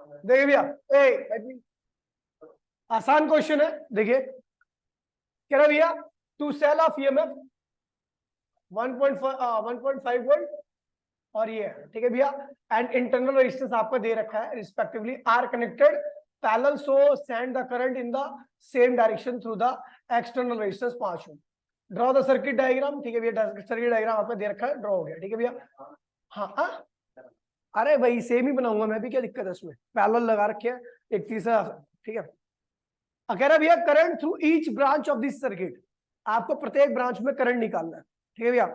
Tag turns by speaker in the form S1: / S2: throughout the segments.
S1: देखिए भैया आसान क्वेश्चन है। देखिए कह रहा भैया two cell of EMF 1.5 volt और ये है, ठीक है भैया। एंड इंटरनल रेजिस्टेंस आपको दे रखा है respectively are connected parallel, so send the current in the same direction through the external resistance 5 ohm. Draw the circuit diagram, ठीक है भैया। सर्किट डायग्राम आपको दे रखा है, ड्रॉ हो गया, ठीक है भैया। हाँ अरे भाई सेम ही बनाऊंगा मैं भी, क्या दिक्कत है उसमें, पैरेलल लगा रखे हैं एक तीसरा, ठीक है। कह रहा भैया current through each branch of this circuit, आपको प्रत्येक ब्रांच में करंट निकालना है, ठीक है भैया।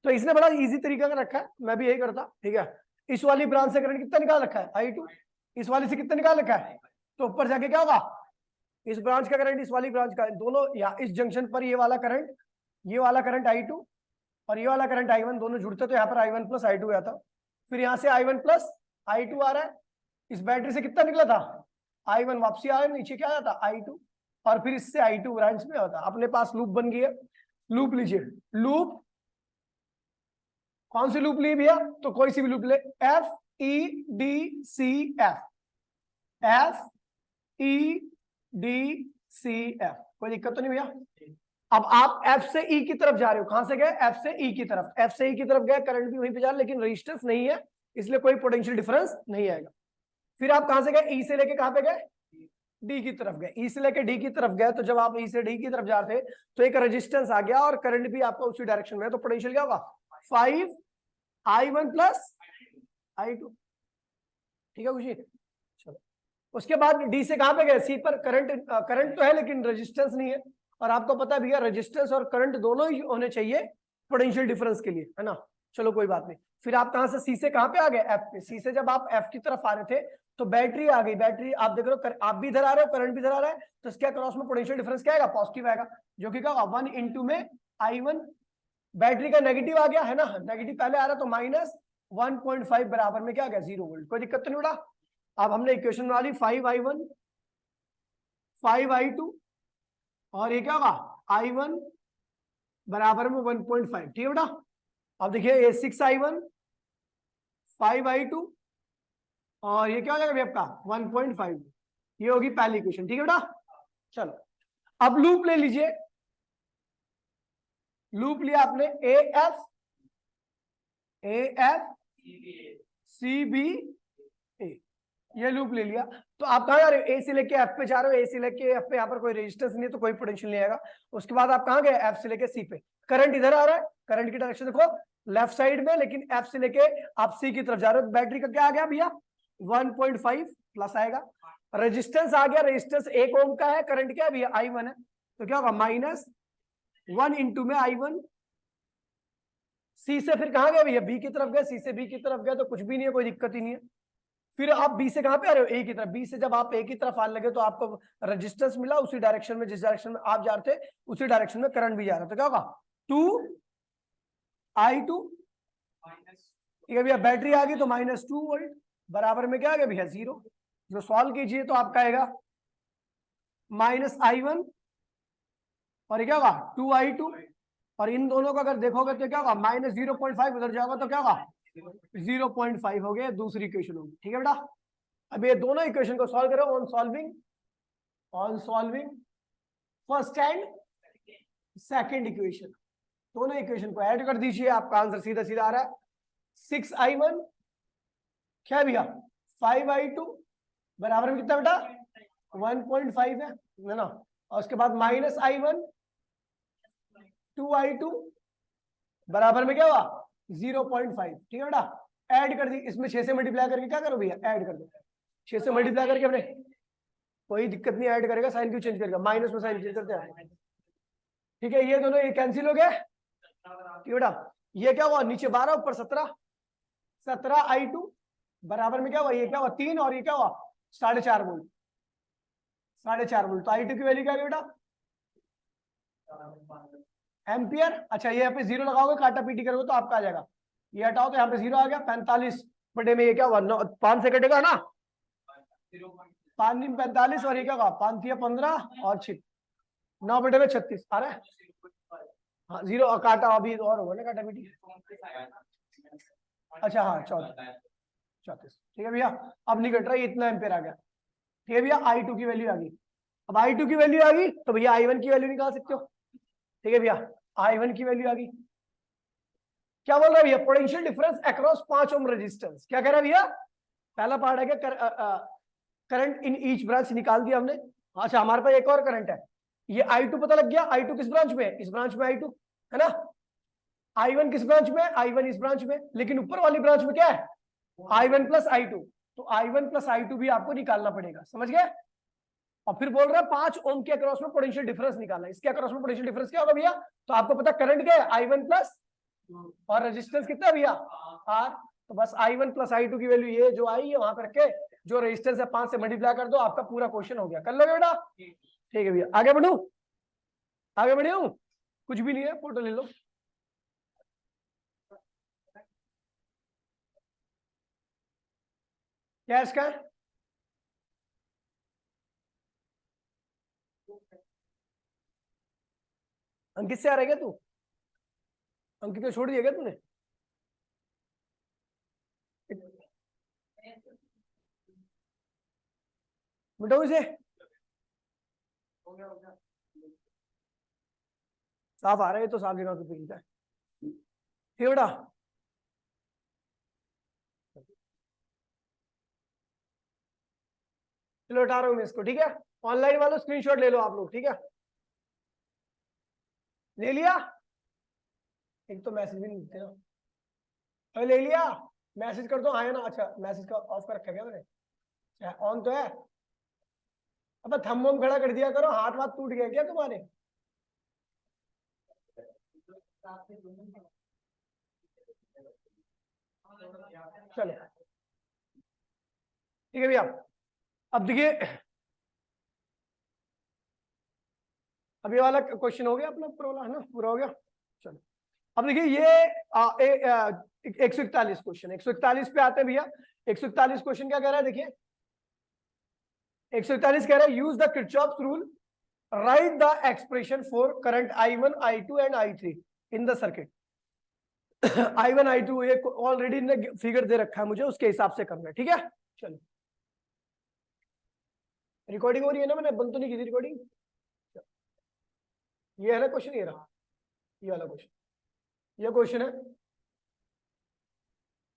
S1: तो इसने बड़ा इजी तरीका का रखा है, मैं भी यही करता, ठीक है। इस वाली ब्रांच से करंट कितना निकाल रखा है I2, इस वाली से कितना निकाल रखा है, तो ऊपर जाके क्या होगा, इस ब्रांच का करंट इस वाली ब्रांच का, दोनों या इस जंक्शन पर ये वाला करंट I2 और ये वाला करंट I1 दोनों जुड़ते तो यहाँ पर I1 प्लस I2 आता। फिर यहाँ से I1 प्लस I2 आ रहा है, इस बैटरी से कितना निकला था I1, वापसी आया, नीचे क्या आता I2, और फिर इससे I2 ब्रांच में होता। अपने पास लूप बन गई है, लूप लीजिए। लूप कौन सी लूप ली भैया, तो कोई सी भी लूप ले, FEDCF, FEDCF, कोई दिक्कत तो नहीं भैया। अब आप F से E की तरफ जा रहे हो, कहां से गए, F से E की तरफ, F से E की तरफ गए, करंट भी वहीं पे जा रहा है, लेकिन रेजिस्टेंस नहीं है, इसलिए कोई पोटेंशियल डिफरेंस नहीं आएगा। फिर आप कहां से गए, E से लेके कहां पे गए, D की तरफ गए। E से लेके D की तरफ गए, तो जब आप E से D की तरफ जा रहे थे तो एक रेजिस्टेंस आ गया और करंट भी आपका उसी डायरेक्शन में है, तो पोटेंशियल क्या होगा 5I1 प्लस I2, ठीक है खुशी। चलो उसके बाद D से कहां पे गए, C पर। करंट तो है लेकिन रेजिस्टेंस नहीं है, और आपको पता है भैया रेजिस्टेंस और करंट दोनों ही होने चाहिए पोटेंशियल डिफरेंस के लिए, है ना। चलो कोई बात नहीं। फिर आप कहां से C से कहां पे आ गए, F पे। C से जब आप F की तरफ आ रहे थे तो बैटरी आ गई, बैटरी आप देख रहे हो, आप भी इधर आ रहे हो, करंट भी इधर आ रहा है, तो इसके अक्रॉस में पोटेंशियल डिफरेंस क्या आएगा, पॉजिटिव आएगा, जो कि क्या होगा 1 इंटू में I1। बैटरी का नेगेटिव आ गया है ना, नेगेटिव पहले आ रहा तो -1.5 बराबर में क्या आ गया 0 वोल्ट, कोई दिक्कत तो नहीं उड़ा। अब हमने इक्वेशन बना ली 5I1 5I2 और ये क्या होगा I1 बराबर में 1.5, ठीक है बेटा। अब देखिए ये 6I1 5I2 और ये क्या हो जाएगा आपका 1.5, ये होगी पहली इक्वेशन, ठीक है बेटा। चलो अब लूप ले लीजिए, लूप लिया आपने AF CB A, ये लूप ले लिया। तो आप कहां जा रहे हो, A से लेके F पे जा रहे हो, A से लेके F पे, यहाँ पर कोई रेजिस्टेंस नहीं है तो कोई पोटेंशियल नहीं आएगा। उसके बाद आप कहां गए, F से लेके C पे। करंट इधर आ रहा है, करंट की डायरेक्शन देखो लेफ्ट साइड में, लेकिन F से लेके आप C की तरफ जा रहे हो। बैटरी का क्या आ गया भैया 1.5 प्लस आएगा। रेजिस्टेंस आ गया, रेजिस्टेंस 1 ओम का है, करंट क्या है भैया I1 है, तो क्या होगा -1 इंटू में I1। C से फिर कहां गए भैया, B की तरफ गए, C से B की तरफ गए तो कुछ भी नहीं है, कोई दिक्कत ही नहीं है। फिर आप B से कहां पे आ रहे हो, A की तरफ। B से जब आप A की तरफ आने लगे तो आपको रेजिस्टेंस मिला, उसी डायरेक्शन में, जिस डायरेक्शन में आप जा रहे थे उसी डायरेक्शन में करंट भी जा रहा था, तो क्या होगा 2I2, ठीक है भैया। बैटरी आ गई तो -2 वोल्ट बराबर में क्या आ गया भैया 0। जो सॉल्व कीजिए तो आपका आएगा -I1 और ये क्या होगा 2I2, और इन दोनों को अगर देखोगे तो क्या होगा -0.5, उधर जाओगे तो क्या होगा 0.5 हो गया, दूसरी इक्वेशन होगी, ठीक है बेटा। अब ये दोनों इक्वेशन को सॉल्व करो on solving first and second equation, दोनों इक्वेशन को ऐड कर दीजिए, आपका आंसर सीधा सीधा आ रहा है 6I1 क्या भैया 5I2 बराबर में कितना बेटा 1.5 है ना। और उसके बाद -I1 2I2 बराबर में क्या हुआ 0.5, ठीक है बेटा। ऐड कर दी, इसमें 6 से मल्टीप्लाई करके क्या करो भैया ऐड कर दो, 6 से मल्टीप्लाई करके अपने, कोई दिक्कत नहीं, ऐड करेगा, साइन क्यों चेंज करेगा, माइनस में साइन चेंज करते हैं, ठीक है। ये दोनों ये कैंसिल हो गए, ठीक है बेटा। ये क्या हुआ नीचे 12 ऊपर 17I2 बराबर में क्या हुआ, ये क्या हुआ 3 और ये क्या हुआ 4.5 वोल्ट, 4.5 वोल्ट। तो I2 की वैल्यू क्या है बेटा एम्पियर। अच्छा ये यहाँ पे 0 लगाओगे, काटा पीटी करोगे तो आपका आ जाएगा, ये हटाओ तो यहाँ पे 0 आ गया। 45 बटे में ये क्या हुआ 5 से कटेगा ना, 5 × 45 और ये क्या हुआ 5 × 15 और 6 9 बटे में 36 आ रहा है। हाँ 0 काटा अभी और होगा ना काटा पीटी। अच्छा हाँ 14 34। ठीक है भैया, अब नहीं घट रहा, ये इतना एम्पेयर आ गया। ठीक है भैया, I2 की वैल्यू आ गई। अब I2 की वैल्यू आ गई तो भैया I1 की वैल्यू निकाल सकते हो। ठीक है भैया, I1 की वैल्यू आ गई। क्या बोल रहा है भैया, potential difference across 5 ohm resistance. क्या कह रहा है भैया, पहला पार्ट है क्या, करंट इन ईच ब्रांच निकाल दिया हमने। अच्छा, हमारे पास एक और करंट है, ये I2 पता लग गया। I2 किस ब्रांच में है, इस ब्रांच में I2 है ना। I1 किस ब्रांच में है, I1 इस ब्रांच में, लेकिन ऊपर वाली ब्रांच में क्या है, I1 प्लस I2। तो I1 प्लस I2 भी आपको निकालना पड़ेगा, समझ गए। और फिर बोल रहा है 5 ओम के अक्रॉस में पोटेंशियल डिफरेंस निकालना है। इसके अक्रॉस में पोटेंशियल डिफरेंस क्या होगा भैया, तो आपको पता करंट क्या है, I1 प्लस, और रेजिस्टेंस कितना है भैया, R। तो बस I1 प्लस I2 की वैल्यू ये जो आई है वहां पर रख के जो रेजिस्टेंस है 5 से मल्टीप्लाई कर दो, आपका पूरा क्वेश्चन हो गया। कर लोगे बेटा, ठीक है भैया। आगे बढ़ू, आगे बढ़ी हूँ, कुछ भी नहीं है, फोटो ले लो। क्या है इसका, अंकित से आ रहा है क्या तू, अंकित को छोड़ दिया क्या तूने। मिटाओ इसे, साफ आ रहा है तो साफ जगह पे लिखा है। ठीक है बेटा, चलो हटा रहा हूँ मैं इसको। ठीक है, ऑनलाइन वालों स्क्रीनशॉट ले लो आप लोग। ठीक है, ले लिया, एक तो मैसेज भी नहीं देते ना। अरे ले लिया, मैसेज कर दो, हाँ है ना। अच्छा, मैसेज का ऑफ कर रखा है क्या मैंने, ऑन तो है। अब थंब वंब खड़ा कर दिया करो, हाथ वाथ टूट गया क्या तुम्हारे। चलो ठीक है भैया, अब देखिए, अब ये वाला क्वेश्चन हो गया अपना पूरा, है ना, पूरा हो गया। चलो अब देखिए ये 141 क्वेश्चन, 141 पे आते हैं भैया। 141 क्वेश्चन क्या कह रहा है, देखिए 141 कह रहा है, use the Kirchhoff's rule, right the expression for current I1 I2 and I3 in the circuit. I1 I2 ये ऑलरेडी ने फिगर दे रखा है मुझे, उसके हिसाब से करना है। ठीक है, चलो रिकॉर्डिंग हो रही है ना, मैंने बंद तो नहीं की थी रिकॉर्डिंग। ये है ना क्वेश्चन, ये रहा, ये वाला क्वेश्चन, ये क्वेश्चन है।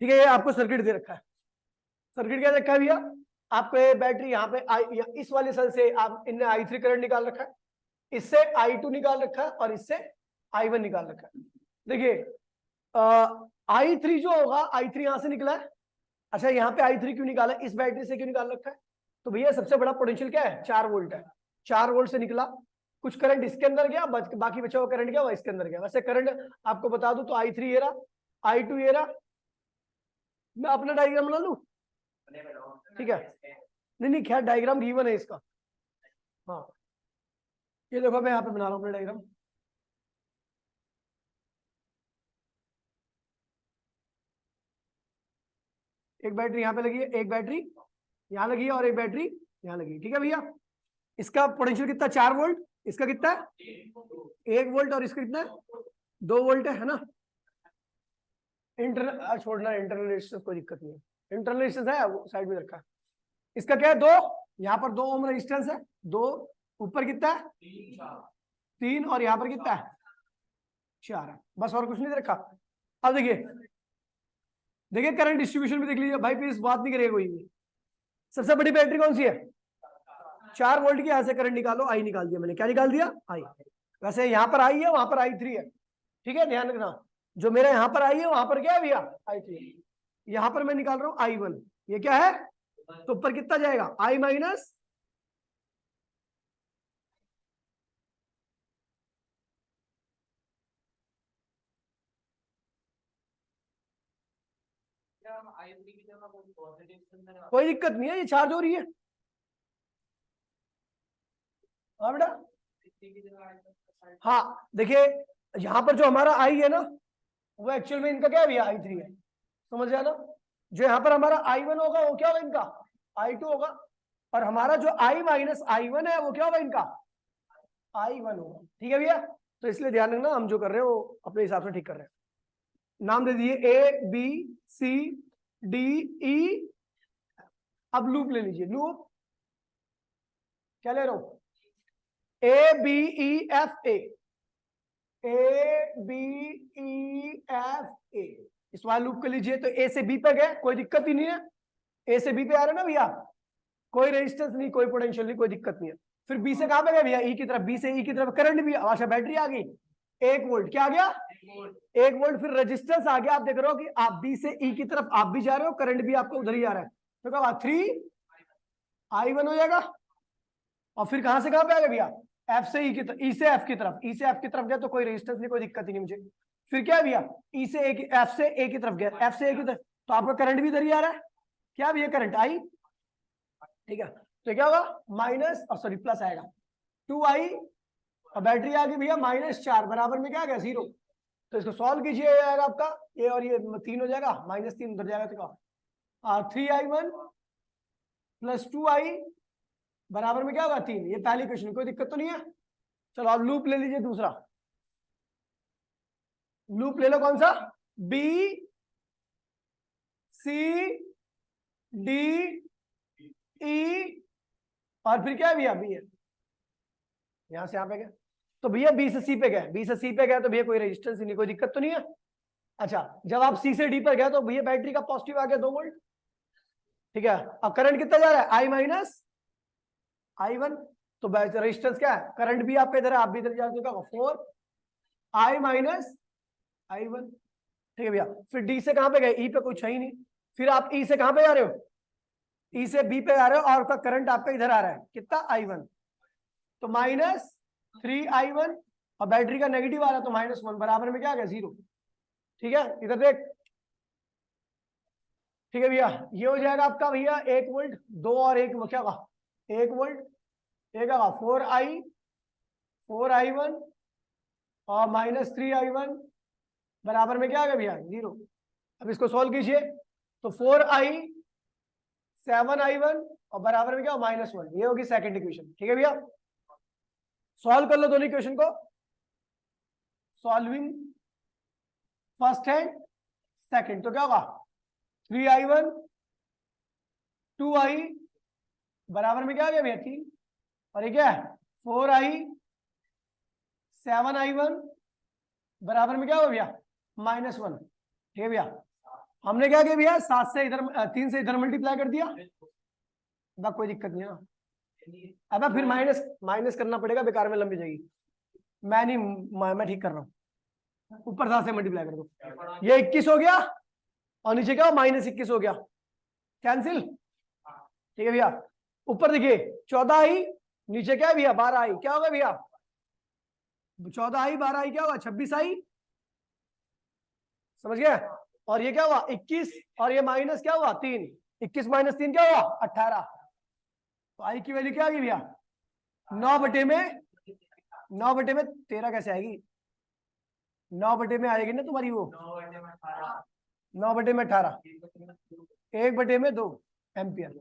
S1: ठीक है, ये आपको सर्किट दे रखा है। सर्किट क्या रखा है भैया, आपको ये बैटरी यहाँ पे इस वाले सेल से आप इनने I3 करंट निकाल रखा है, इससे I2 निकाल रखा है, और इससे I1 निकाल रखा है। देखिए I3 जो होगा, I3 यहां से निकला है। अच्छा, यहाँ पे I3 क्यों निकाला, इस बैटरी से क्यों निकाल रखा है, तो भैया सबसे बड़ा पोटेंशियल क्या है, 4 वोल्ट है। 4 वोल्ट से निकला, कुछ करंट इसके अंदर गया, बाकी बचा हुआ करंट क्या हुआ, इसके अंदर गया। वैसे करंट आपको बता दूं तो I3 ये रहा, I2 ये रहा। मैं अपना डायग्राम बना लूं, ठीक है, नहीं नहीं खैर डायग्राम गिवन है इसका। हाँ, ये देखो मैं यहाँ पे बना रहा हूँ अपना डायग्राम। एक बैटरी यहाँ पे लगी है, एक बैटरी यहाँ लगी है, और एक बैटरी यहाँ लगी है। ठीक है भैया, इसका पोटेंशियल कितना, 4 वोल्ट, इसका कितना है 1 वोल्ट, और इसका कितना है 2 वोल्ट है ना। इंटरनल छोड़ना, इंटरनल रेजिस्टेंस कोई दिक्कत नहीं है, इंटरनल रेजिस्टेंस है वो साइड में रखा है। इसका क्या है 2, यहाँ पर 2 ओम रेजिस्टेंस है, 2 ऊपर कितना है 3, और यहाँ पर कितना है 4 है, बस और कुछ नहीं दे रखा। अब देखिए, देखिए करंट डिस्ट्रीब्यूशन भी देख लीजिए भाई, प्लीज बात नहीं करेगा कोई भी। सबसे बड़ी बैटरी कौन सी है, 4 वोल्ट की, यहां से करंट निकालो, आई निकाल दिया मैंने, क्या निकाल दिया आई। वैसे यहाँ पर आई है, वहां पर I3 है। ठीक है, ध्यान रखना, जो मेरा यहाँ पर आई है वहां पर क्या है भैया I3, यहाँ पर मैं निकाल रहा हूँ I1, ये क्या है, तो ऊपर कितना जाएगा I माइनस, कोई दिक्कत नहीं है, ये चार्ज हो रही है। हाँ बेटा, हाँ देखिए, यहाँ पर जो हमारा I है ना, वो एक्चुअल में इनका क्या है भैया I3 है, समझ गया ना। जो यहाँ पर हमारा I1 होगा वो क्या होगा इनका I2 होगा, और हमारा जो I माइनस I1 है वो क्या होगा इनका I1 होगा। ठीक है भैया, तो इसलिए ध्यान रखना, हम जो कर रहे हैं वो अपने हिसाब से ठीक कर रहे हैं। नाम दे दिए A B C D E, अब लूप ले लीजिए, लूप क्या ले रहा हूं, A B E F A, A B E F A, इस वाले लूप को लीजिए। तो ए से बी पे गए, कोई दिक्कत ही नहीं है, ए से बी पे आ रहे ना भैया, कोई रेजिस्टेंस नहीं, कोई पोटेंशियल नहीं, कोई दिक्कत नहीं है। फिर बी से कहां पे गए भैया, ई की तरफ, बी से ई की तरफ करंट भी, अच्छा बैटरी आ गई 1 वोल्ट, क्या आ गया 1 वोल्ट। फिर रेजिस्टेंस आ गया, आप देख रहे हो कि आप बी से ई की तरफ आप भी जा रहे हो, करंट भी आपको उधर ही आ रहा है, तो क्या 3i1 हो जाएगा। और फिर कहां से कहां पे आ गया भैया, एफ से ई की तरफ, ई से एफ की तरफ, ई से एफ की तरफ गया तो कोई रेजिस्टेंस नहीं, कोई दिक्कत ही नहीं मुझे। फिर क्या है भैया, ई से ए, एफ से ए की तरफ गया, एफ से ए की तरफ, तो आपका करंट भी इधर ही आ रहा है, क्या भैया करंट आई, ठीक है। तो क्या होगा माइनस, और सॉरी प्लस आएगा 2i, और बैटरी आ गई भैया -4, बराबर में क्या आ गया 0। तो इसको सॉल्व कीजिए, आएगा आपका ये और ये 3 हो जाएगा, -3 उधर जाएगा, तो क्या 3i1 + 2i बराबर में क्या होगा 3। ये पहली क्वेश्चन, कोई दिक्कत तो नहीं है। चलो आप लूप ले लीजिए दूसरा, लूप ले लो, कौन सा, बी सी डी ई, और फिर क्या है भैया बी है, यहां से यहां पे गए, तो भैया बी से सी पे गए, बी से सी पे गए तो भैया कोई रेजिस्टेंस ही नहीं, कोई दिक्कत तो नहीं है। अच्छा जब आप सी से डी पर गए तो भैया बैटरी का पॉजिटिव आ गया 2 वोल्ट, ठीक है। अब करंट कितना जा रहा है, आई माइनस i1, तो रेजिस्टेंस क्या है, करंट भी आपका इधर है, आप भी इधर जा चुका 4i माइनस i1, ठीक है भैया। फिर डी से कहां पे गए, ई पे कुछ है ही नहीं, फिर आप ई से कहां पे जा रहे हो, ई से बी पे आ रहे हो, और उसका करंट आपका इधर आ रहा है कितना i1, तो -3i1, और बैटरी का नेगेटिव आ रहा है तो -1, बराबर में क्या आ गया 0, ठीक है। इधर देख, ठीक है भैया, ये हो जाएगा आपका भैया 1 वोल्ट, 2 और 1 क्या होगा 1 वोल्ट, एक होगा 4i1 और -3i1 बराबर में क्या आ गया भैया 0। अब इसको सॉल्व कीजिए, तो 4i 7i1 और बराबर में क्या हो -1, ये होगी सेकंड इक्वेशन, ठीक है भैया। सॉल्व कर लो दोनों इक्वेशन को, सॉल्विंग फर्स्ट एंड सेकंड, तो क्या होगा 3i1 2i बराबर में क्या आ गया भैया 3, और ये क्या है 4i 7i1 बराबर में क्या होगा भैया -1, ठीक है भैया। हमने क्या किया भैया 7 से इधर 3 से इधर मल्टीप्लाई कर दिया, अब कोई दिक्कत नहीं है ना, अब फिर माइनस करना पड़ेगा, बेकार में लंबी जाएगी, मैं ठीक कर रहा हूँ, ऊपर 7 से मल्टीप्लाई कर दो, ये 21 हो गया, और नीचे क्या -21 हो गया, कैंसिल, ठीक है भैया। ऊपर देखिए 14i, नीचे क्या है भैया 12i, क्या होगा भैया 14i 12i क्या होगा 26i, समझ गया। और ये क्या हुआ 21, और ये माइनस क्या हुआ 3, 21 - 3 क्या हुआ 18, तो आई की वैल्यू क्या आ गई भैया 9/13 कैसे आएगी, 9/में आएगी ना तुम्हारी वो 9/18, 1/2 एम्पियर,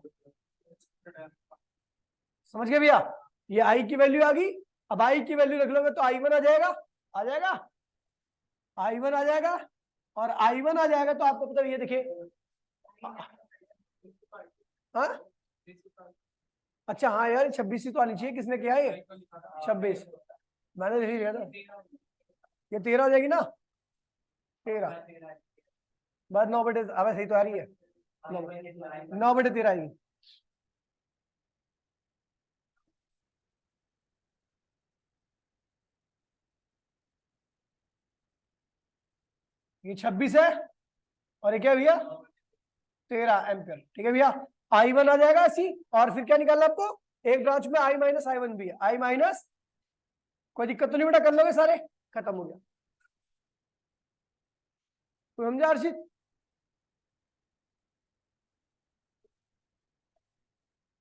S1: समझ गए भैया। ये आई की वैल्यू आ गई, अब आई की वैल्यू रख लोगे तो i1 आ जाएगा, i1 आ जाएगा, और i1 आ जाएगा तो आपको पता ये देखिए, हाँ अच्छा हाँ यार 26 ही तो आनी चाहिए, किसने किया ये 26, मैंने देख लिया था, ये 13 हो जाएगी ना, 13 बस 9/, अब सही तो आ रही है 9/13 आएगी, ये 26 है, और ये क्या भैया 13 एम्पियर, ठीक है भैया। i1 आ जाएगा ऐसी, और फिर क्या निकालना आपको, एक ब्रांच में i - i1 भी है, i माइनस, कोई दिक्कत तो नहीं बेटा, कर लोगे सारे, खत्म हो गया, तो समझा हर्षित,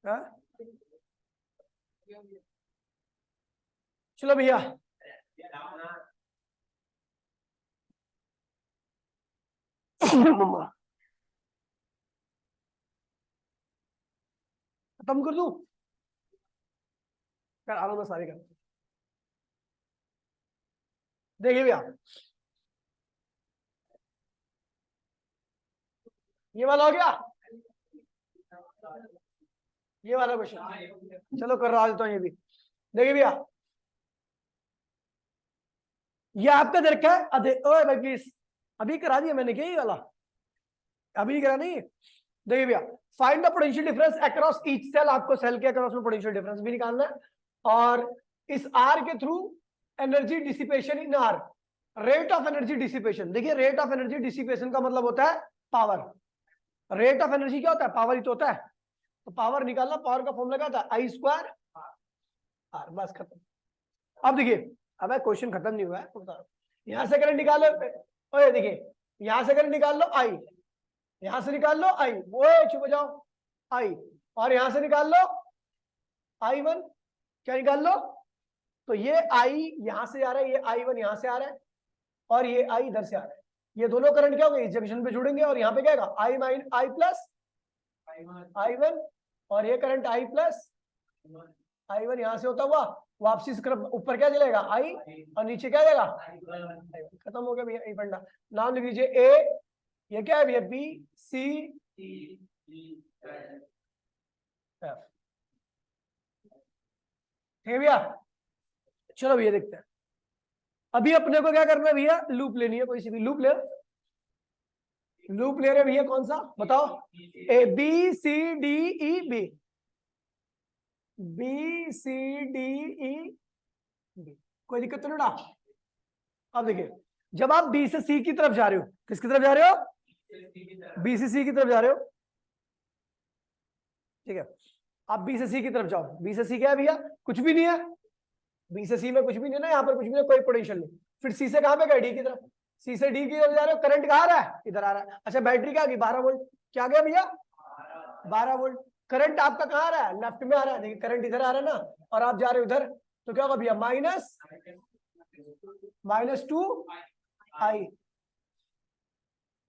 S1: हाँ चलो भैया, मम्मा खत्म कर दूं, कर आ रहा हूं मैं सारे कर, देखिए भैया ये वाला हो गया, ये वाला क्वेश्चन चलो करवा देता हूँ ये भी। देखिए भैया ये आपका दे रखा है, ओए भाई प्लीज अभी करा दिया मैंने क्या ये वाला, अभी करा नहीं। देखिए भैया find the potential difference across each cell, आपको सेल के अक्रॉस में पोटेंशियल डिफरेंस भी निकालना है और इस आर के through energy dissipation in R, rate of energy dissipation. देखिए रेट ऑफ एनर्जी डिसिपेशन का मतलब होता है पावर, रेट ऑफ एनर्जी क्या होता है, पावर ही तो होता है। तो पावर निकालना, पावर का फॉर्मूला क्या होता है, आई स्क्वायर आर, बस खत्म। अब देखिए अब क्वेश्चन खत्म नहीं हुआ है, यहां से करंट निकालो, ओए देखिए यहां से करंट निकाल लो आई, यहां से निकाल लो आई, वो चुप हो जाओ आई, और यहां से निकाल लो आई वन, क्या निकाल लो, तो ये आई यहां से आ रहा है, ये आई वन यहां से आ रहा है और ये आई इधर से आ रहा है, ये दोनों करंट क्या हो गए, इस जंक्शन पे जुड़ेंगे और यहाँ पे क्या आएगा I main I plus I one, और ये current I plus I one यहां से होता हुआ वापसी ऊपर क्या चलेगा आई और नीचे क्या जाएगा, खत्म हो गया भैया ये फंडा। नाम लिख लीजिए ए, ये क्या है भैया बी सी एफ, ठीक है भैया। चलो भैया देखते हैं, अभी अपने को क्या करना है भैया, लूप लेनी है, कोई सी भी लूप ले, लूप ले रहे भैया कौन सा बताओ, A B C D E B, B C D E B, कोई दिक्कत तो नहीं ना। अब देखिए जब आप बी से सी की तरफ जा रहे हो, किसकी तरफ जा रहे हो, बी से सी की तरफ जा रहे हो, ठीक है। आप बी से सी की तरफ जाओ, बी से सी क्या है भैया, कुछ भी नहीं है, बी से सी में कुछ भी नहीं है ना, यहाँ पर कुछ भी नहीं, कोई पोटेंशियल नहीं। फिर सी से कहां पे गए, डी की तरफ, सी से डी की तरफ जा रहे हो, करंट कहाँ आ रहा है, इधर आ रहा है। अच्छा बैटरी क्या आ गई 12 वोल्ट, क्या आ गया भैया 12 वोल्ट, करंट आपका कहाँ आ रहा है, लेफ्ट में आ रहा है, देखिए करंट इधर आ रहा है ना, और आप जा रहे हो उधर, तो क्या होगा भैया -2 आई।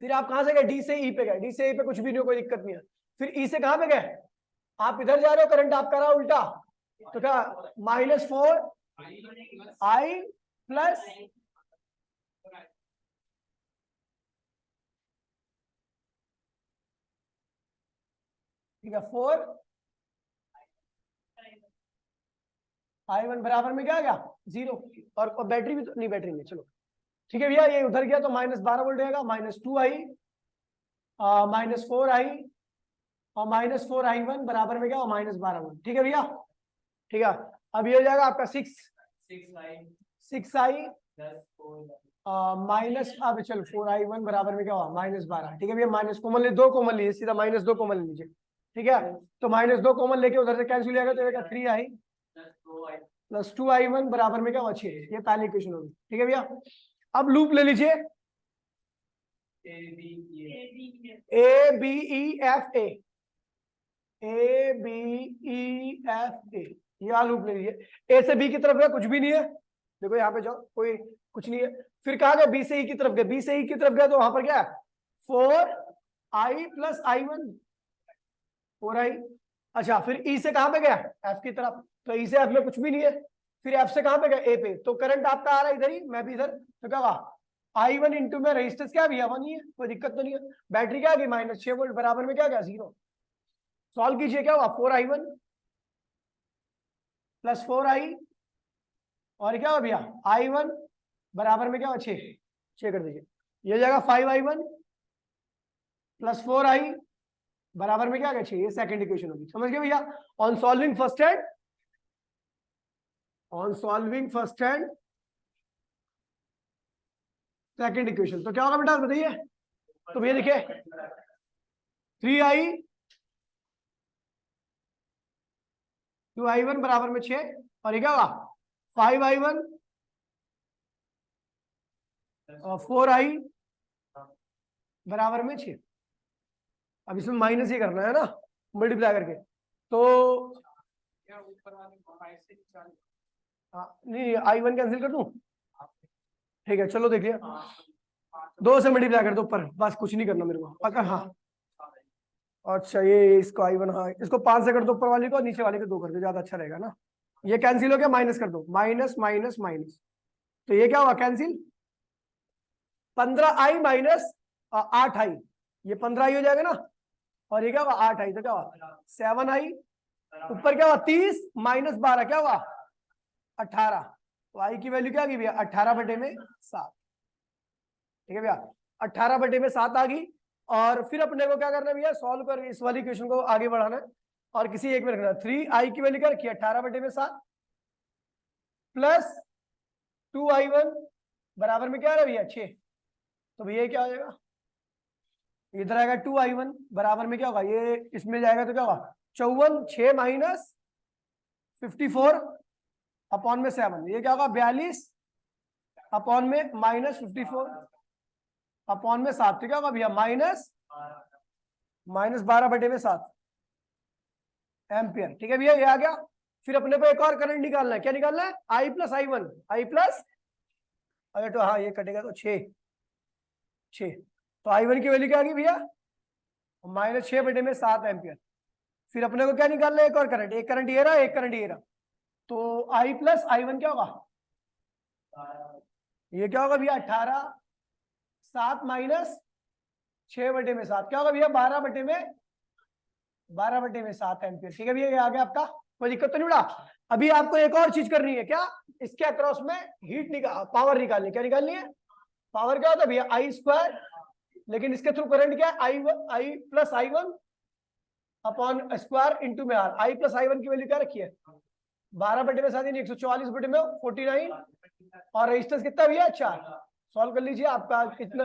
S1: फिर आप कहां से गए, डी से ई पे गए, डी से ई पे कुछ भी नहीं हो, कोई दिक्कत नहीं है। फिर ई से कहां पे गए, आप इधर जा रहे हो, करंट आपका रहा उल्टा, तो क्या -4 आई प्लस ठीक है 4 आई वन बराबर में क्या आ गया 0, और बैटरी भी तो नहीं, बैटरी में चलो ठीक है भैया, ये उधर गया तो -12 वोल्ट रहेगा, -2 आई -4 आई और -4 आई वन बराबर में क्या हो -12 वोल्ट, ठीक है भैया, ठीक है। अब ये हो जाएगा आपका 6 आई माइनस, अब चल 4 आई वन बराबर में क्या हुआ -12, ठीक है भैया, माइनस कॉमन ले, 2 कॉमन लीजिए, सीधा -2 कॉमन ले लीजिए, ठीक है। तो -2 कॉमन लेके उधर से कैंसिल हो जाएगा, तो 3 आई प्लस 2 आई वन बराबर में क्या हुआ 6, ये पहली इक्वेशन होगी, ठीक है भैया। अब लूप ले लीजिए A B E F A, A B E F A, यहाँ लूप ले लीजिए, ए से बी की तरफ है कुछ भी नहीं है, देखो यहाँ पे जाओ कोई कुछ नहीं है। फिर कहा गया बी से ई की तरफ गया, बी से ई की तरफ गया तो वहां पर क्या है 4 आई प्लस आई वन 4 आई। अच्छा फिर ई से कहां पे गया एफ की तरफ, तो ई से एफ में कुछ भी नहीं है, फिर एफ से कहां पे गया ए पे, तो करंट आपका आ रहा है इधर ही, मैं भी इधर, तो क्या हुआ आई वन इंटू में रेजिस्टेंस क्या भी वन ही है, कोई दिक्कत तो नहीं है। बैटरी क्या गई -6 वोल्ट बराबर में क्या गया 0। सॉल्व कीजिए क्या हुआ 4 आई वन प्लस 4 आई और क्या हुआ भैया आई वन बराबर में क्या हुआ 6 कर दीजिए, ये जाएगा 5 आई वन प्लस 4 आई बराबर में क्या गया 6, ये सेकंड इक्वेशन होगी, समझ गए भैया। On solving first hand, on solving first hand second equation, तो क्या होगा बेटा बताइए, तो भैया देखिए 3 आई 2 आई वन बराबर में 6 और ये क्या होगा 5 आई वन और 4 आई बराबर में 6। अब इसमें माइनस ही करना है ना मल्टीप्लाई करके, तो नहीं आई वन कैंसिल कर दूं, ठीक है चलो देखिए 2 से मल्टीप्लाई कर दो ऊपर, बस कुछ नहीं करना मेरे को, अगर हाँ अच्छा ये इसको आई वन, हाँ इसको 5 से कर दो ऊपर वाले को, नीचे वाले को 2 कर दो, ज्यादा अच्छा रहेगा ना। ये कैंसिल हो गया, माइनस कर दो, माइनस माइनस माइनस, तो ये क्या हुआ कैंसिल 15 आई माइनस 8 आई, ये 15i हो जाएगा ना, और ये क्या हुआ 8i, तो क्या हुआ 7i, ऊपर क्या हुआ 30 माइनस 12 क्या हुआ 18, तो आई की वैल्यू क्या आ गई भैया 18/7। ठीक है भैया 18/7 आ गई। और फिर अपने को क्या करना है भैया, सॉल्व कर इस वाली इक्वेशन को आगे बढ़ाना है, और किसी एक में रखना है। 3i की वैल्यू क्या रखी है 18/7 प्लस 2i1 बराबर में क्या आ रहा है भैया 6, तो भैया क्या हो जाएगा, इधर आएगा 2i1 बराबर में क्या होगा, ये इसमें जाएगा तो क्या होगा 54, 6 माइनस 54 अपॉन में 7, ये क्या होगा 42 अपॉन में माइनस 54 अपॉन में 7, तो क्या होगा भैया माइनस 12/7 एम्पियर। ठीक है भैया ये आ गया। फिर अपने को एक और करंट निकालना है, क्या निकालना है i plus i1, i plus, अगर तो हाँ ये कटेगा तो 6, तो i1 की वैल्यू क्या आ गई भैया -6/7 एम्पियर। फिर अपने को क्या निकालना है, एक और करंट, एक करंट ये रहा, एक करंट ये रहा, तो i प्लस i1 क्या होगा, ये क्या होगा भैया 18/7 माइनस 6/7 क्या होगा भैया 12/7 एम्पियर। ठीक है भैया ये आ गया आपका, कोई दिक्कत तो नहीं उड़ा। अभी आपको एक और चीज करनी है, क्या, इसके अक्रॉस में हीट पावर निकालनी है। क्या निकालनी है, पावर क्या होता है भैया I², लेकिन इसके थ्रू करंट क्या है I plus I1 upon square into में आर। I प्लस I1 की वैल्यू क्या रखी है 12/7 यानी 144/49, और रेजिस्टेंस कितना भैया 4। सॉल्व कर लीजिए, आपका कितना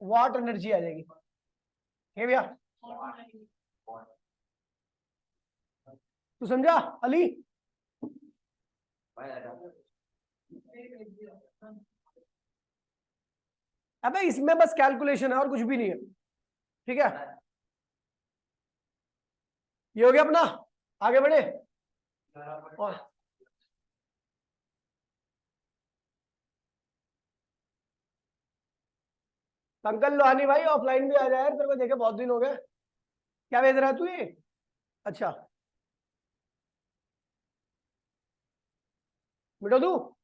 S1: वाट एनर्जी आ जाएगी। ठीक है भैया, तू समझा अली। अबे इसमें बस कैलकुलेशन है और कुछ भी नहीं है। ठीक है ये हो गया अपना, आगे बढ़े। और पंकज लोहानी भाई ऑफलाइन भी आ जाए, तेरे को देखे बहुत दिन हो गए। क्या भेज रहा है तू ये, अच्छा मिटो तू,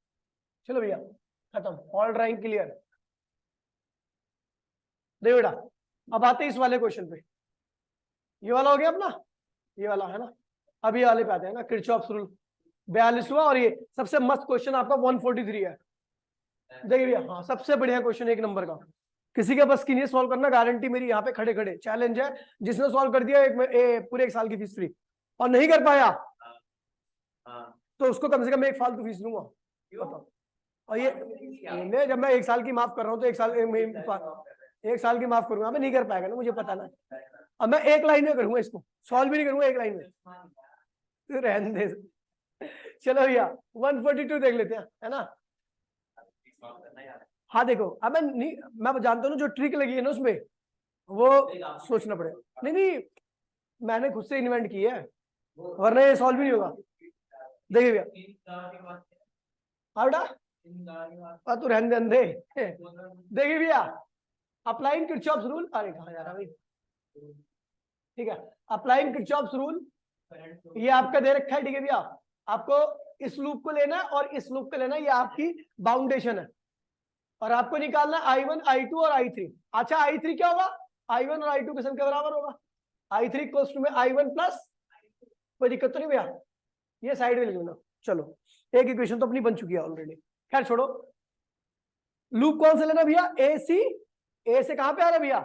S1: चलो भैया खत्म, ऑल ड्राइंग क्लियर। दे बेटा, अब आते हैं इस वाले क्वेश्चन पे। ये वाला हो गया अपना, ये वाला है ना। अब ये वाले पे आते हैं ना, किरचॉफ्स रूल 42वां, और ये सबसे मस्त क्वेश्चन आपका 143 है। देखिए भैया, हाँ सबसे बढ़िया क्वेश्चन, एक नंबर का, किसी के बस की नहीं सॉल्व करना, गारंटी मेरी यहाँ पे खड़े खड़े चैलेंज है। जिसने सॉल्व कर दिया पूरे एक साल की फीस फ्री, और नहीं कर पाया तो उसको कम से कम एक फालतू फीस दूंगा, बताओ। और ये जब मैं एक साल की माफ कर रहा हूँ तो एक साल की माफ करूंगा, मैं नहीं कर पाएगा ना, मुझे पता ना। अब मैं एक लाइन में करूंगा, इसको सॉल्व भी नहीं करूंगा एक लाइन में, तो रहने दे। चलो भैया 142 देख लेते हैं, है ना। हाँ देखो, अब मैं जानता हूँ जो ट्रिक लगी है ना उसमें, वो सोचना पड़ेगा। नहीं नहीं, मैंने खुद से इन्वेंट की है, वरना ये सॉल्व भी नहीं होगा। देखिए भैया, बेटा तू रहने दे अंधे। देखिए भैया, अप्लाइंग किरचॉफ्स रूल, अरे कहाँ जा रहा भाई, ठीक है, अप्लाइंग किरचॉफ्स रूल, ये आपका दे रखा है। ठीक है भैया, आपको इस लूप को लेना है और इस लूप को लेना है, ये आपकी बाउंडेशन है, और आपको निकालना I1 I2 और I3। अच्छा I3 क्या होगा, I1 और I2 के सम के बराबर होगा, I3 इक्वल्स टू में I1 प्लस, कोई दिक्कत तो नहीं भैया, ये साइड में लिख लेना। चलो एक इक्वेशन तो अपनी बन चुकी है ऑलरेडी, खैर छोड़ो। लूप कौन सा लेना भैया, ए से कहां पे आ रहा है भैया,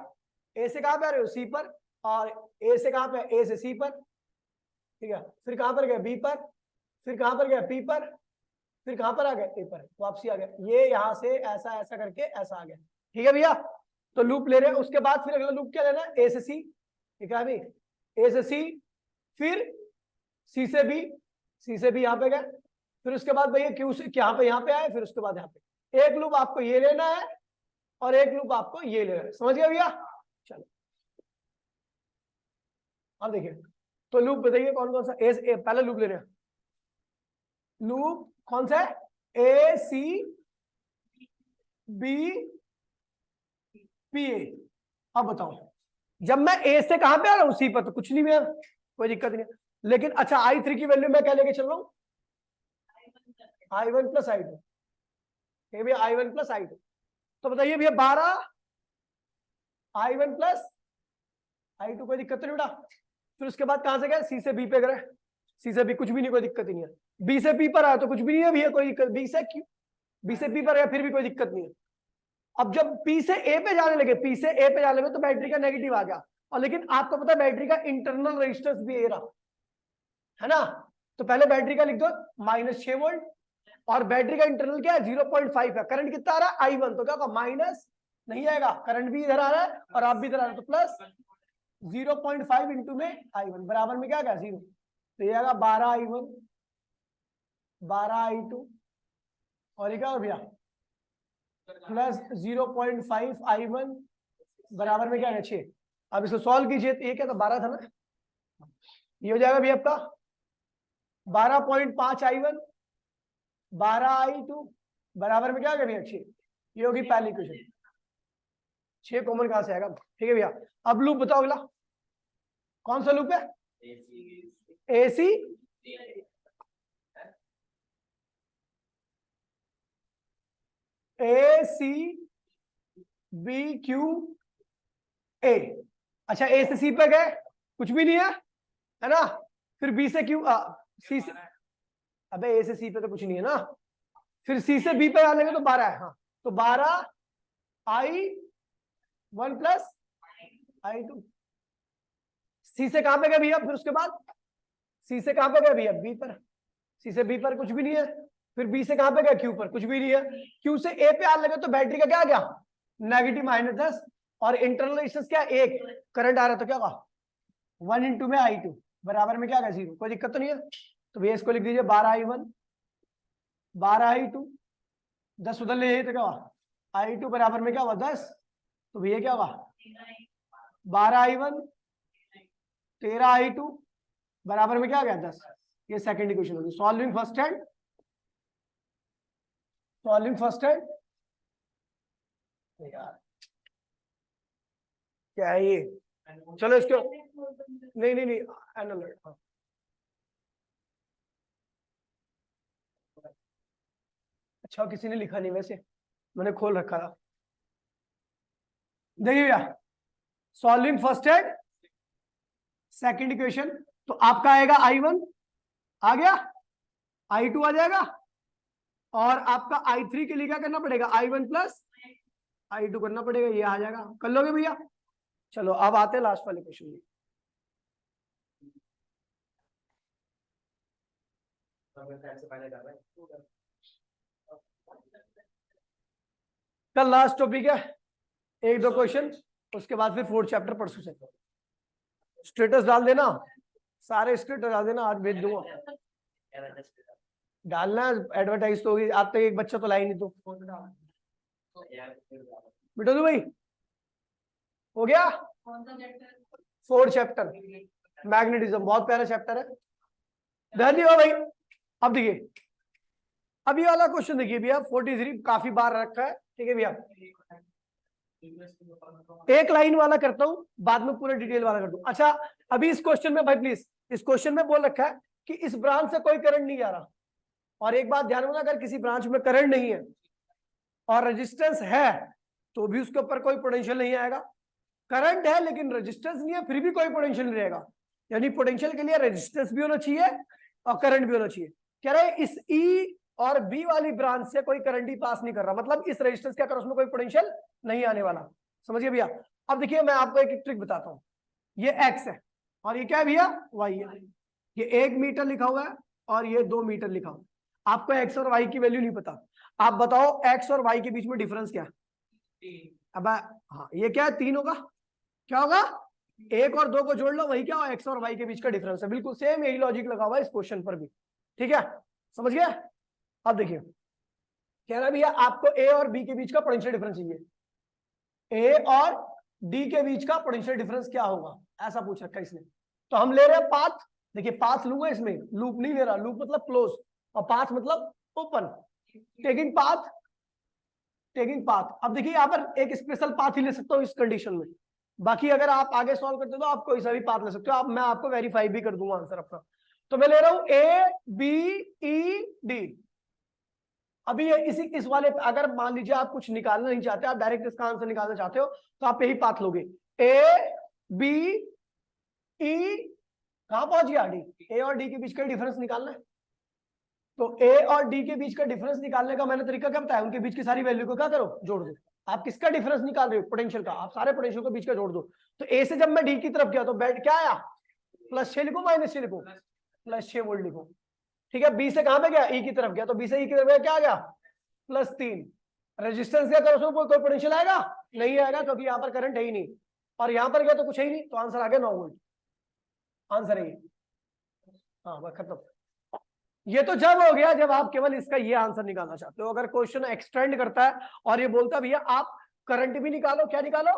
S1: ए से कहां पे आ रहे हो सी पर, और ए से कहां पे, ए से सी पर, ठीक है, फिर कहां पर गया बी पर, फिर कहां पर गया पी पर, फिर कहां पर आ गया ए पर, वापसी आ गया, ये यहां से ऐसा ऐसा करके ऐसा आ गया। ठीक है भैया, तो लूप ले रहे हैं, उसके बाद फिर अगला लूप क्या लेना है, ए से सी, ठीक है भाई, ए से सी, फिर सी से बी, सी से बी यहाँ पे गए, फिर उसके बाद भैया क्यू से यहाँ पे आए, फिर उसके बाद यहाँ पे एक लूप आपको ये लेना है और एक लूप आपको ये लेना है, समझ गया भैया। चलो अब देखिए, तो लूप बताइए कौन कौन सा, पहले लूप ले रहे हैं, लूप कौन सा है, ए सी बी पी ए। अब बताओ, जब मैं ए से कहां पे आ रहा हूं सी पर, तो कुछ नहीं भैया, कोई दिक्कत नहीं, लेकिन अच्छा I3 की वैल्यू मैं क्या लेके चल रहा हूं, I1 प्लस I2, ठीक है I1 प्लस I2, तो बताइए भैया 12 I1 प्लस I2 कोई दिक्कत नहीं बेटा। फिर उसके बाद कहां से गए, सी से बी पे गए, सी से बी कुछ भी नहीं, कोई दिक्कत ही नहीं है। बी से बी पर आया तो कुछ भी नहीं है भैया, कोई दिक्कत, बी से क्यों, बी से बी पर गया फिर भी कोई दिक्कत नहीं है। अब जब पी से ए पे जाने लगे, पी से ए पे जाने लगे तो बैटरी का नेगेटिव आ गया, और लेकिन आपको पता है बैटरी का इंटरनल रेजिस्टेंस भी ए रहा है ना, तो पहले बैटरी का लिख दो -6 वोल्ट, और बैटरी का इंटरनल क्या है 0.5 है, करंट कितना आ रहा है I1, तो क्या होगा माइनस नहीं आएगा, करंट भी इधर आ रहा है और आप भी इधर आ रहे हो, तो प्लस 0.5 इंटू में I1 बराबर में क्या आ गया 0, तो ये आएगा 12 I1 12 I2 और ये क्या हो गया प्लस 0.5 I1 बराबर में क्या है 6। अब इसको सॉल्व कीजिए, तो ये क्या था 12 था ना, ये हो जाएगा भैया आपका 12.5 I1 12 I2 बराबर में क्या आ गया भैया 6। ये होगी पहली इक्वेशन, 6 कॉमन कहां से आएगा, ठीक है भैया। अब लूप बताओ अगला कौन सा लूप है, AC BQ A। अच्छा A से C पे गए कुछ भी नहीं है ना, फिर B से Q C से, अबे A से C पे तो कुछ नहीं है ना, फिर C से B पे आ लेंगे तो 12 है, हाँ तो 12 I1 प्लस I2। C से कहां पे गए भैया, फिर उसके बाद C से कहां पे गए भैया B पर, C से B पर कुछ भी नहीं है, फिर B से कहां पे गए Q पर कुछ भी नहीं है, Q से A पे आ लगे तो बैटरी का क्या आ गया नेगेटिव -10, और इंटरनल रेजिस्टेंस क्या 1, करंट आ रहा तो क्या होगा 1 इंटू में I2 बराबर में क्या आ गया 0, कोई दिक्कत तो नहीं है। तो भैया इसको लिख दीजिए 12 I1 12 I2 10 उधर ले तो क्या हुआ I2 बराबर में क्या हुआ 10, तो भैया क्या होगा 12 I1 13 I2 बराबर में क्या आ गया 10। ये सेकंड इक्वेशन होगी। सॉल्विंग फर्स्ट हैंड यार क्या है ये, चलो इसको नहीं नहीं नहीं एनालाइज, हाँ अच्छा किसी ने लिखा नहीं, वैसे मैंने खोल रखा था। देखिए भैया solving first hand second equation, तो आपका आएगा I1 आ गया, I2 आ जाएगा, और आपका I3 के लिए क्या करना पड़ेगा I1 प्लस I2 करना पड़ेगा, ये आ जाएगा, कर लोगे भैया। चलो अब आते हैं लास्ट वाले क्वेश्चन में। कल लास्ट टॉपिक है, 1-2 क्वेश्चन, उसके बाद फिर 4th चैप्टर परसों से। स्टेटस डाल देना, सारे स्टेटस डाल देना, आज भेज दूंगा, डालना एडवर्टाइज तो होगी, आज तक एक बच्चा तो लाई नहीं, तो बेटा भाई हो गया 4th चैप्टर मैग्नेटिज्म, बहुत प्यारा चैप्टर है, ध्यान दियो भाई। अब देखिए अब ये वाला क्वेश्चन देखिए भैया 43 काफी बार रखा है, ठीक है भैया, एक लाइन वाला करता हूं, बाद में पूरा डिटेल वाला कर दूं। अच्छा अभी इस क्वेश्चन में भाई प्लीज, इस क्वेश्चन में बोल रखा है कि इस ब्रांच से कोई करंट नहीं जा रहा, और एक बात ध्यान में, अगर किसी ब्रांच में करंट नहीं है और रेजिस्टेंस है तो भी उसके ऊपर कोई पोटेंशियल नहीं आएगा, करंट है लेकिन रेजिस्टेंस नहीं है फिर भी कोई पोटेंशियल नहीं रहेगा, यानी पोटेंशियल के लिए रेजिस्टेंस भी होना चाहिए और करंट भी होना चाहिए। कह रहे हैं इस ई और बी वाली ब्रांच से कोई करंट ही पास नहीं कर रहा, मतलब इस रेजिस्टेंस क्या कर उसमें कोई पोटेंशियल नहीं आने वाला, समझिए भैया। अब देखिए मैं आपको एक ट्रिक बताता हूँ, ये एक्स है और ये क्या है भैया वाई है, ये 1 मीटर लिखा हुआ है और ये 2 मीटर लिखा हुआ है, आपको एक्स और वाई की वैल्यू नहीं पता, आप बताओ एक्स और वाई के बीच में डिफरेंस क्या है। अब हाँ ये क्या है 3 होगा, क्या होगा 1 और 2 को जोड़ लो वही क्या हो एक्स और वाई के बीच का डिफरेंस है, बिल्कुल सेम यही लॉजिक लगा हुआ है इस क्वेश्चन पर भी, ठीक है समझ गया। अब देखिए कह रहा है भैया आपको ए और बी के बीच का पोटेंशियल डिफरेंस चाहिए, ए और डी के बीच का पोटेंशियल डिफरेंस क्या होगा ऐसा पूछ रखा है इसने, तो हम ले रहे हैं पाथ, देखिए पाथ लूंगा इसमें, लूप नहीं ले रहा, लूप मतलब क्लोज और पाथ मतलब ओपन, टेकिंग पाथ। अब देखिए यहाँ पर एक स्पेशल पाथ ही ले सकता हूँ इस कंडीशन में, बाकी अगर आप आगे सॉल्व करते हो तो आप कोई सा भी पाथ ले सकते हो, आप मैं आपको वेरीफाई भी कर दूंगा आंसर अपना। तो मैं ले रहा हूं ए बी ई डी, अभी इस वाले अगर मान लीजिए आप कुछ निकालना नहीं चाहते, आप डायरेक्ट इसका आंसर निकालना चाहते हो तो आप यही पाथ लोगे, ए बी ई कहां पहुंच गया डी, ए और डी के बीच का डिफरेंस निकालना है। तो ए और डी के बीच का डिफरेंस निकालने का मैंने तरीका क्या बताया, उनके बीच की सारी वैल्यू को क्या करो, जोड़ दो। आप किसका डिफरेंस निकाल रहे हो, पोटेंशियल का, आप सारे पोटेंशियल को बीच का जोड़ दो। तो ए से जब मैं डी की तरफ गया तो बैठ क्या आया, +6 लिखो माइनस 6 लिखो, +6 वोल्ट लिखो। ठीक है, बी से कहां पे गया, ई की तरफ गया, तो बी से ई की तरफ गया क्या आ गया, +3। रेजिस्टेंस क्या करो, कोई पोटेंशियल आएगा नहीं आएगा, क्योंकि यहाँ पर करंट है ही नहीं, और यहाँ पर गया तो कुछ है ही नहीं, तो आंसर आ गया 9 वोल्ट। आंसर है ये, हाँ बस खत्म। ये तो जब हो गया जब आप केवल इसका ये आंसर निकालना चाहते हो। अगर क्वेश्चन एक्सटेंड करता है और ये बोलता भैया आप करंट भी निकालो, क्या निकालो,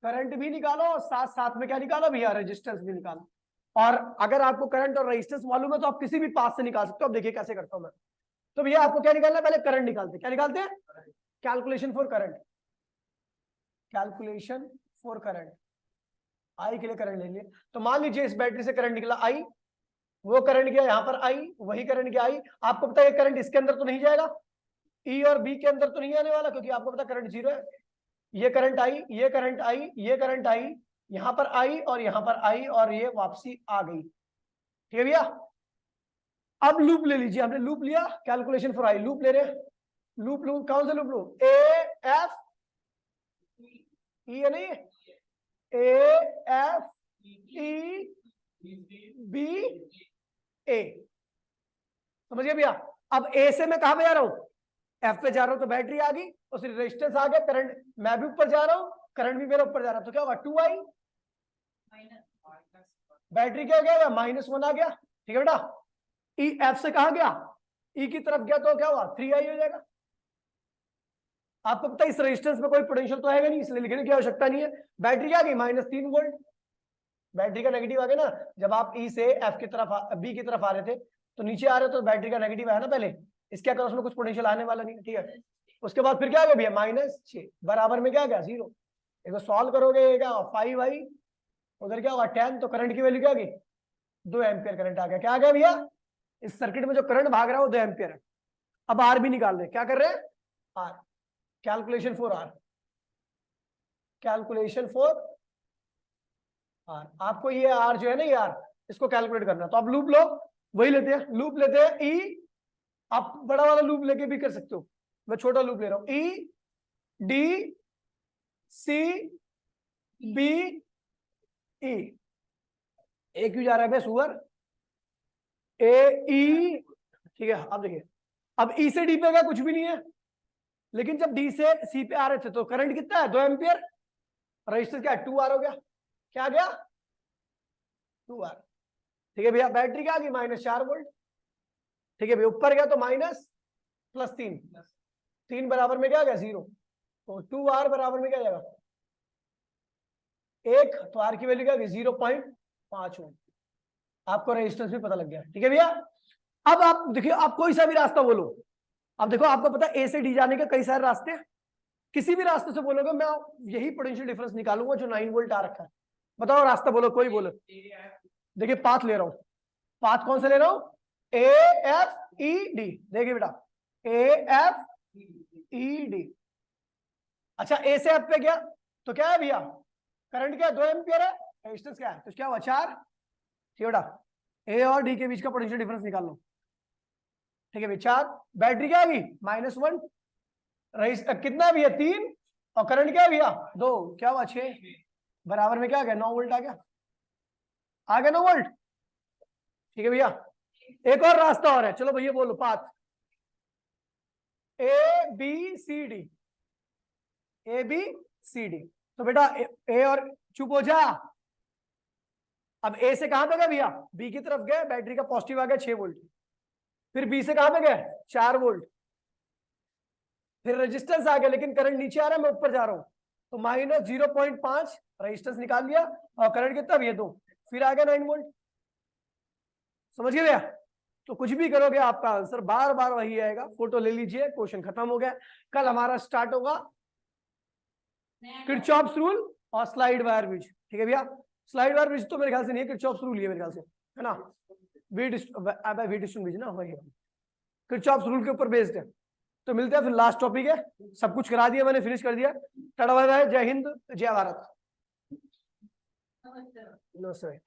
S1: करंट भी निकालो, और साथ साथ में क्या निकालो भैया, रेजिस्टेंस भी निकालो। और अगर आपको करंट और रेजिस्टेंस मालूम है तो आप किसी भी पाथ से निकाल सकते हो। अब देखिए कैसे करता हूं मैं। तो भैया आपको क्या निकालना है, पहले करंट निकालते, क्या निकालते हैं, calculation for current, calculation for current, I के लिए करंट ले लिए। तो मान लीजिए इस बैटरी से करंट निकला आई, वो करंट गया यहाँ पर आई, वही करंट गया आई। आपको पता है करंट इसके अंदर तो नहीं जाएगा, ई और बी के अंदर तो नहीं आने वाला, क्योंकि आपको पता करंट 0 है। ये करंट आई, ये करंट आई, ये करंट आई, यहाँ पर आई और यहाँ पर आई, और ये वापसी आ गई। ठीक है भैया, अब लूप ले लीजिए, हमने लूप लिया, कैलकुलेशन फॉर आई, लूप ले रहे हैं। लूप लूप कौन सा लूप लू, ए एफ ई है नहीं, ए एफ ई बी ए, समझिए भैया। अब ए से मैं कहां पे जा रहा हूं, एफ पे जा रहा हूं, तो बैटरी आ गई, और फिर रेजिस्टेंस आ गया, करंट मैं भी ऊपर जा रहा हूं, करंट भी मेरे ऊपर जा रहा है, तो क्या होगा 2i, बैटरी क्या गया, -1 आ गया। ठीक है बेटा, ई एफ से कहा गया, ई की तरफ गया, तो क्या हुआ 3i हो जाएगा। आपको पता है इस रेजिस्टेंस में कोई पोटेंशियल तो है नहीं, इसलिए लिखने की आवश्यकता नहीं है। बैटरी क्या गई -3 वोल्ट, बैटरी का नेगेटिव आ गया ना। जब आप ई से एफ की तरफ बी की तरफ आ रहे थे तो नीचे आ रहे तो बैटरी का नेगेटिव आया ना पहले, इसके अगर उसमें कुछ पोटेंशियल आने वाला नहीं, ठीक है। उसके बाद फिर क्या आ गया भैया, -6 बराबर में क्या आ गया 0। इसको सॉल्व करोगे क्या 5i, उधर क्या होगा 10, तो करंट की वैल्यू क्या आ गई 2 एम्पियर करंट आ गया। क्या आ गया भैया, इस सर्किट में जो करंट भाग रहा है वो 2 एम्पियर है। अब आर भी निकाल रहे, क्या कर रहे हैं, R, calculation for R, calculation for R. आपको ये आर जो है ना, ये आर, इसको कैलकुलेट करना। तो आप लूप लो, वही लेते हैं, लूप लेते हैं ई, आप बड़ा वाला लूप लेके भी कर सकते हो, मैं छोटा लूप ले रहा हूं, E D C B E, ए क्यों जा रहा है बे सुअर, ए ई, ठीक है। अब देखिए, अब ई से डी पे गया कुछ भी नहीं है, लेकिन जब डी से सी पे आ रहे थे तो करंट कितना है 2 एम्पियर, रजिस्टर क्या है 2R हो गया, क्या गया 2R। ठीक है भैया, बैटरी क्या आ गई -4 वोल्ट। ठीक है भैया, ऊपर गया तो -+3, 3 बराबर में क्या आ गया 0, तो 2R बराबर में क्या जाएगा 1, तो R की वैल्यू क्या गई 0.5 वोल्ट। आपको रेजिस्टेंस भी पता लग गया। ठीक है भैया, अब आप देखिए, आप कोई सा भी रास्ता बोलो, अब देखो आपको पता है ए से डी जाने के कई सारे रास्ते हैं, किसी भी रास्ते से बोलोगे मैं यही पोटेंशियल डिफरेंस निकालूंगा जो 9 वोल्ट आ रखा है। बताओ रास्ता बोलो, कोई बोलो। देखिए पाथ ले रहा हूं, पाथ कौन सा ले रहा हूं, ए एफ ई डी। देखिए बेटा, ए एफ ई डी। अच्छा, ए से एफ पे गया तो क्या है भैया, करंट क्या है 2 एम्पियर है, रेजिस्टेंस क्या है, तो क्या हुआ 4। ठीक है बेटा, ए और डी के बीच का पोटेंशियल डिफरेंस निकाल लो। ठीक है भाई, 4, बैटरी क्या आ गई -1, रईस कितना भी है 3, और करंट क्या भैया 2, क्या हुआ 6, बराबर में क्या आ गया 9 वोल्ट आ गया, 9 वोल्ट। ठीक है भैया, एक और रास्ता और है, चलो भैया बोलो path, A B C D, A B C D. तो बेटा ए और चुप हो जा, अब ए से कहां पे गए भैया, बी की तरफ गए, बैटरी का पॉजिटिव आ गया 6 वोल्ट, फिर बी से कहां पे गए 4 वोल्ट, फिर रेजिस्टेंस आ गया, लेकिन करंट नीचे आ रहा है, मैं ऊपर जा रहा हूं, तो -0.5 रेजिस्टेंस निकाल लिया, और करंट कितना भी है 2, फिर आ गया 9 वोल्ट। समझ गए भैया, तो कुछ भी करोगे आपका आंसर बार बार वही आएगा। फोटो ले लीजिए, क्वेश्चन खत्म हो गया। कल हमारा स्टार्ट होगा किरचॉफ्स रूल और स्लाइड वायर ब्रिज। ठीक है भैया, स्लाइड वायर ब्रिज तो मेरे ख्याल से नहीं है, किरचॉफ्स रूल है मेरे ख्याल से, है ना, वीडिस्टन ब्रिज ना, वही किरचॉफ्स रूल के ऊपर बेस्ड है। तो मिलते हैं फिर, लास्ट टॉपिक है, सब कुछ करा दिया मैंने, फिनिश कर दिया। टाटा बाय बाय, जय हिंद जय भारत। नमस्ते।